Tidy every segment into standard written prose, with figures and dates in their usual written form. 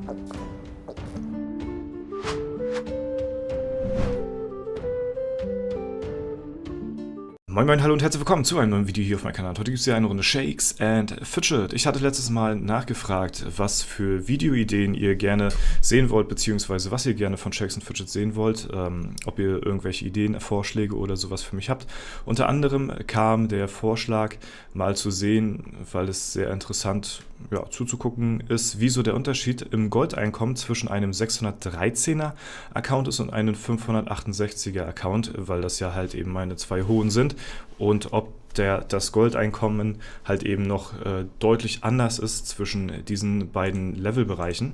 Moin Moin, hallo und herzlich willkommen zu einem neuen Video hier auf meinem Kanal. Heute gibt es hier eine Runde Shakes and Fidget. Ich hatte letztes Mal nachgefragt, was für Videoideen ihr gerne sehen wollt, beziehungsweise was ihr gerne von Shakes and Fidget sehen wollt, ob ihr irgendwelche Ideen, Vorschläge oder sowas für mich habt. Unter anderem kam der Vorschlag, mal zu sehen, weil es sehr interessant zuzugucken ist, wieso der Unterschied im Goldeinkommen zwischen einem 613er Account ist und einem 568er Account, weil das ja halt eben meine zwei hohen sind, und ob das Goldeinkommen halt eben noch deutlich anders ist zwischen diesen beiden Levelbereichen.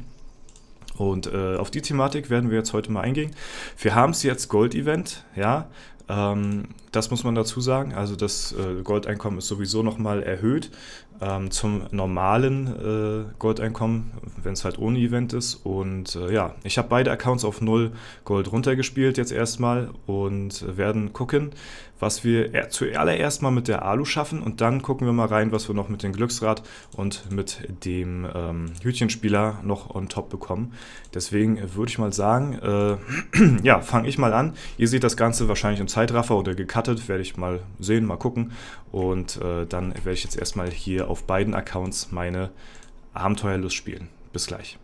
Und auf die Thematik werden wir jetzt heute mal eingehen. Wir haben es jetzt Gold-Event, ja. Das muss man dazu sagen, also das Goldeinkommen ist sowieso nochmal erhöht zum normalen Goldeinkommen, wenn es halt ohne Event ist. Und ich habe beide Accounts auf 0 Gold runtergespielt jetzt erstmal und werden gucken, was wir zuallererst mal mit der Alu schaffen, und dann gucken wir mal rein, was wir noch mit dem Glücksrad und mit dem Hütchenspieler noch on top bekommen. Deswegen würde ich mal sagen, fange ich mal an. Ihr seht das Ganze wahrscheinlich im Zeitraffer oder gecuttet, werde ich mal sehen, mal gucken. Und dann werde ich jetzt erstmal hier auf beiden Accounts meine Abenteuerlust spielen. Bis gleich.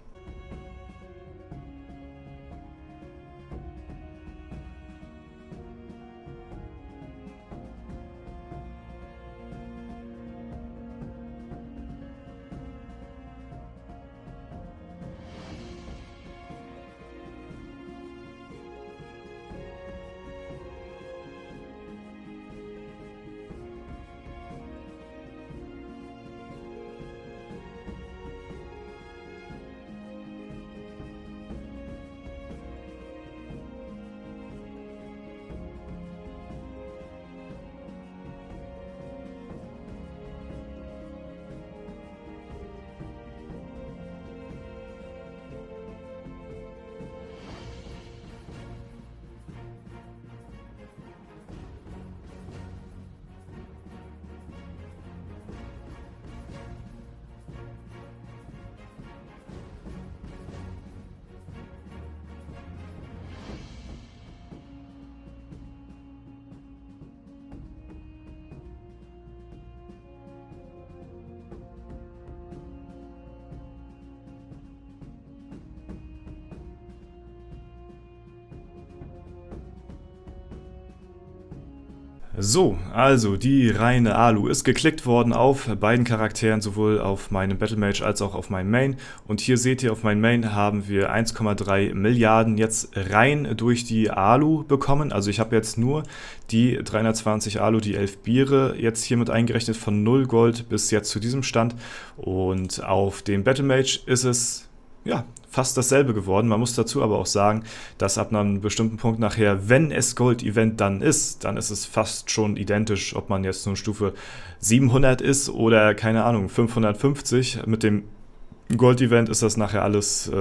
So, also die reine Alu ist geklickt worden auf beiden Charakteren, sowohl auf meinem Battlemage als auch auf meinem Main. Und hier seht ihr, auf meinem Main haben wir 1,3 Milliarden jetzt rein durch die Alu bekommen. Also ich habe jetzt nur die 320 Alu, die 11 Biere jetzt hier mit eingerechnet, von 0 Gold bis jetzt zu diesem Stand. Und auf dem Battlemage ist es fast dasselbe geworden. Man muss dazu aber auch sagen, dass ab einem bestimmten Punkt nachher, wenn es Gold-Event dann ist es fast schon identisch, ob man jetzt nun Stufe 700 ist oder, keine Ahnung, 550. Mit dem Gold-Event ist das nachher alles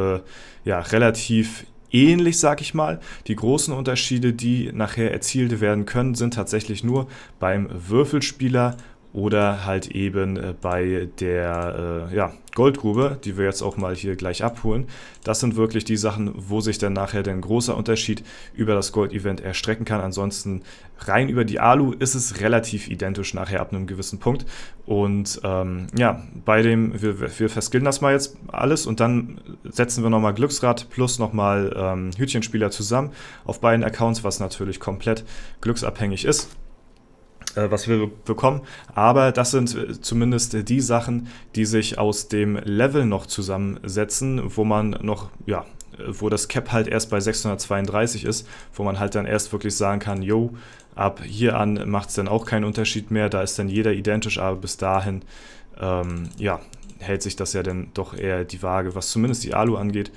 relativ ähnlich, sag ich mal. Die großen Unterschiede, die nachher erzielt werden können, sind tatsächlich nur beim Würfelspieler oder halt eben bei der Goldgrube, die wir jetzt auch mal hier gleich abholen. Das sind wirklich die Sachen, wo sich dann nachher ein großer Unterschied über das Gold-Event erstrecken kann. Ansonsten rein über die Alu ist es relativ identisch nachher ab einem gewissen Punkt. Und bei dem, wir verskillen das mal jetzt alles und dann setzen wir nochmal Glücksrad plus nochmal Hütchenspieler zusammen auf beiden Accounts, was natürlich komplett glücksabhängig ist, was wir bekommen, aber das sind zumindest die Sachen, die sich aus dem Level noch zusammensetzen, wo man noch, wo das Cap halt erst bei 632 ist, wo man halt dann erst wirklich sagen kann, ab hier an macht es dann auch keinen Unterschied mehr, da ist dann jeder identisch, aber bis dahin, hält sich das ja dann doch eher die Waage, was zumindest die Alu angeht.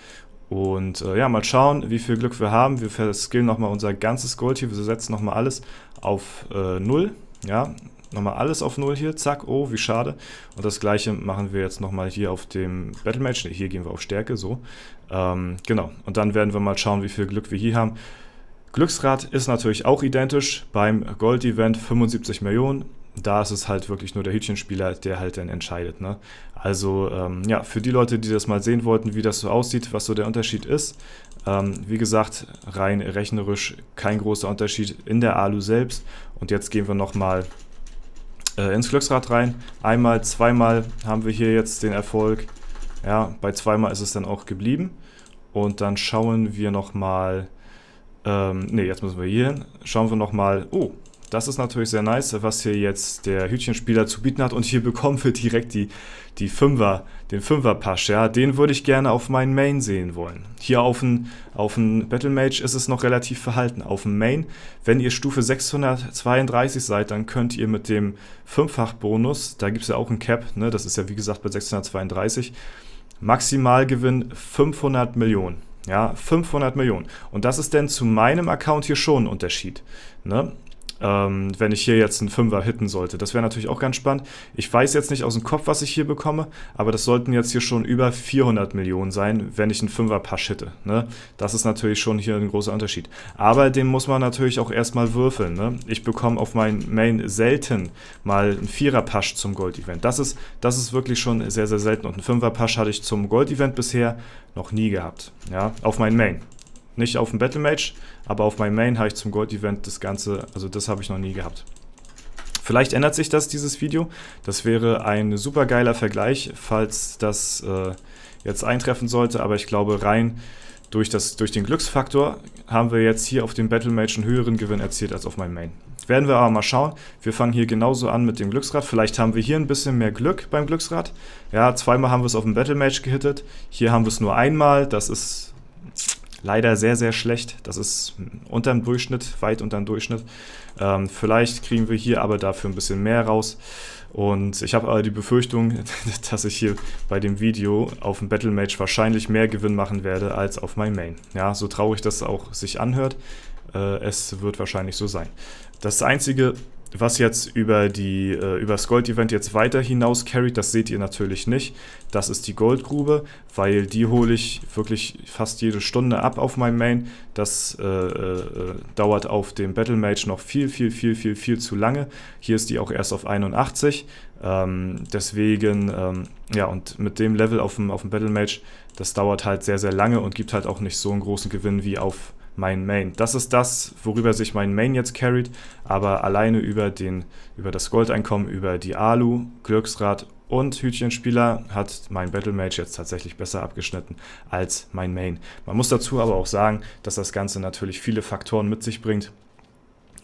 Und mal schauen, wie viel Glück wir haben. Wir verskillen nochmal unser ganzes Gold hier. Wir setzen nochmal alles auf 0. Ja, nochmal alles auf 0 hier. Zack, oh, wie schade. Und das gleiche machen wir jetzt nochmal hier auf dem Battlemage. Hier gehen wir auf Stärke, so. Genau, und dann werden wir mal schauen, wie viel Glück wir hier haben. Glücksrad ist natürlich auch identisch. Beim Gold-Event 75 Millionen. da ist es halt wirklich nur der Hütchenspieler, der halt dann entscheidet, ne? Also ja, für die Leute, die das mal sehen wollten, wie das so aussieht, was so der Unterschied ist, wie gesagt, rein rechnerisch kein großer Unterschied in der Alu selbst. Und jetzt gehen wir nochmal ins Glücksrad rein. Einmal, zweimal haben wir hier jetzt den Erfolg. Ja, bei zweimal ist es dann auch geblieben. Und dann schauen wir nochmal, ne, jetzt müssen wir hier hin. Schauen wir nochmal, oh, das ist natürlich sehr nice, was hier jetzt der Hütchenspieler zu bieten hat. Und hier bekommen wir direkt den Fünfer-Pasch. Ja, den würde ich gerne auf meinen Main sehen wollen. Hier auf dem Battle Mage ist es noch relativ verhalten. Auf dem Main, wenn ihr Stufe 632 seid, dann könnt ihr mit dem 5-fach-Bonus, da gibt es ja auch ein Cap, ne, das ist ja wie gesagt bei 632, Maximalgewinn 500 Millionen. Ja, 500 Millionen. Und das ist denn zu meinem Account hier schon ein Unterschied, ne? Wenn ich hier jetzt einen Fünfer hitten sollte. Das wäre natürlich auch ganz spannend. Ich weiß jetzt nicht aus dem Kopf, was ich hier bekomme, aber das sollten jetzt hier schon über 400 Millionen sein, wenn ich einen Fünfer-Pasch hitte. Ne? Das ist natürlich schon hier ein großer Unterschied. Aber den muss man natürlich auch erstmal würfeln. Ne? Ich bekomme auf meinen Main selten mal einen Vierer-Pasch zum Gold-Event. Das ist wirklich schon sehr, sehr selten. Und einen Fünfer-Pasch hatte ich zum Gold-Event bisher noch nie gehabt. Ja? Auf meinen Main. Nicht auf dem Battle Mage, aber auf meinem Main habe ich zum Gold-Event das Ganze, also das habe ich noch nie gehabt. Vielleicht ändert sich das, dieses Video. Das wäre ein super geiler Vergleich, falls das jetzt eintreffen sollte, aber ich glaube rein durch den Glücksfaktor haben wir jetzt hier auf dem Battle Mage einen höheren Gewinn erzielt als auf meinem Main. Werden wir aber mal schauen. Wir fangen hier genauso an mit dem Glücksrad. Vielleicht haben wir hier ein bisschen mehr Glück beim Glücksrad. Ja, zweimal haben wir es auf dem Battle Mage gehittet. Hier haben wir es nur einmal. Das ist leider sehr, sehr schlecht. Das ist unter dem Durchschnitt, weit unter dem Durchschnitt. Vielleicht kriegen wir hier aber dafür ein bisschen mehr raus. Und ich habe aber die Befürchtung, dass ich hier bei dem Video auf dem Battle Mage wahrscheinlich mehr Gewinn machen werde als auf meinem Main. Ja, so traurig das auch sich anhört, es wird wahrscheinlich so sein. Das Einzige, was jetzt über das Gold-Event jetzt weiter hinaus carried, das seht ihr natürlich nicht. Das ist die Goldgrube, weil die hole ich wirklich fast jede Stunde ab auf meinem Main. Das dauert auf dem Battle Mage noch viel zu lange. Hier ist die auch erst auf 81. Deswegen, ja, und mit dem Level auf dem Battle Mage, das dauert halt sehr, sehr lange und gibt halt auch nicht so einen großen Gewinn wie auf mein Main. Das ist das, worüber sich mein Main jetzt carried, aber alleine über das Goldeinkommen, über die Alu, Glücksrad und Hütchenspieler hat mein Battle Mage jetzt tatsächlich besser abgeschnitten als mein Main. Man muss dazu aber auch sagen, dass das Ganze natürlich viele Faktoren mit sich bringt.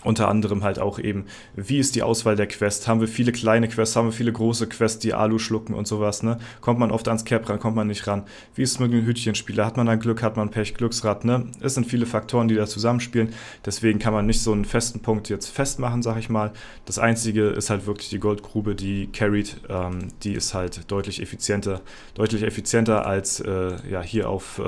Unter anderem halt auch eben, wie ist die Auswahl der Quest? Haben wir viele kleine Quests, haben wir viele große Quests, die Alu schlucken und sowas, ne? Kommt man oft ans Cap ran, kommt man nicht ran? Wie ist es mit dem Hütchenspieler? Hat man dann Glück, hat man Pech, Glücksrad, ne? Es sind viele Faktoren, die da zusammenspielen. Deswegen kann man nicht so einen festen Punkt jetzt festmachen, sag ich mal. Das Einzige ist halt wirklich die Goldgrube, die carried. Die ist halt deutlich effizienter als ja, hier auf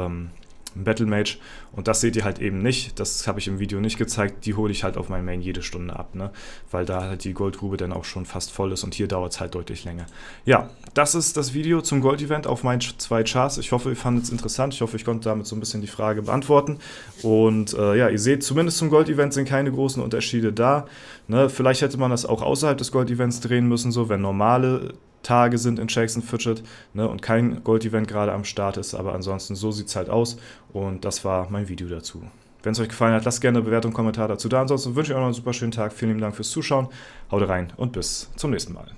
Battle Mage, und das seht ihr halt eben nicht, das habe ich im Video nicht gezeigt, die hole ich halt auf meinem Main jede Stunde ab, ne? Weil da halt die Goldgrube dann auch schon fast voll ist und hier dauert es halt deutlich länger. Ja, das ist das Video zum Gold-Event auf meinen 2 Charts. Ich hoffe, ihr fandet es interessant, ich hoffe, ich konnte damit so ein bisschen die Frage beantworten und ja, ihr seht, zumindest zum Gold-Event sind keine großen Unterschiede da, ne? Vielleicht hätte man das auch außerhalb des Gold-Events drehen müssen, so wenn normale Tage sind in Shakes and Fidget, ne, und kein Gold-Event gerade am Start ist, aber ansonsten so sieht es halt aus und das war mein Video dazu. Wenn es euch gefallen hat, lasst gerne eine Bewertung und Kommentar dazu da. Ansonsten wünsche ich euch noch einen super schönen Tag. Vielen lieben Dank fürs Zuschauen. Haut rein und bis zum nächsten Mal.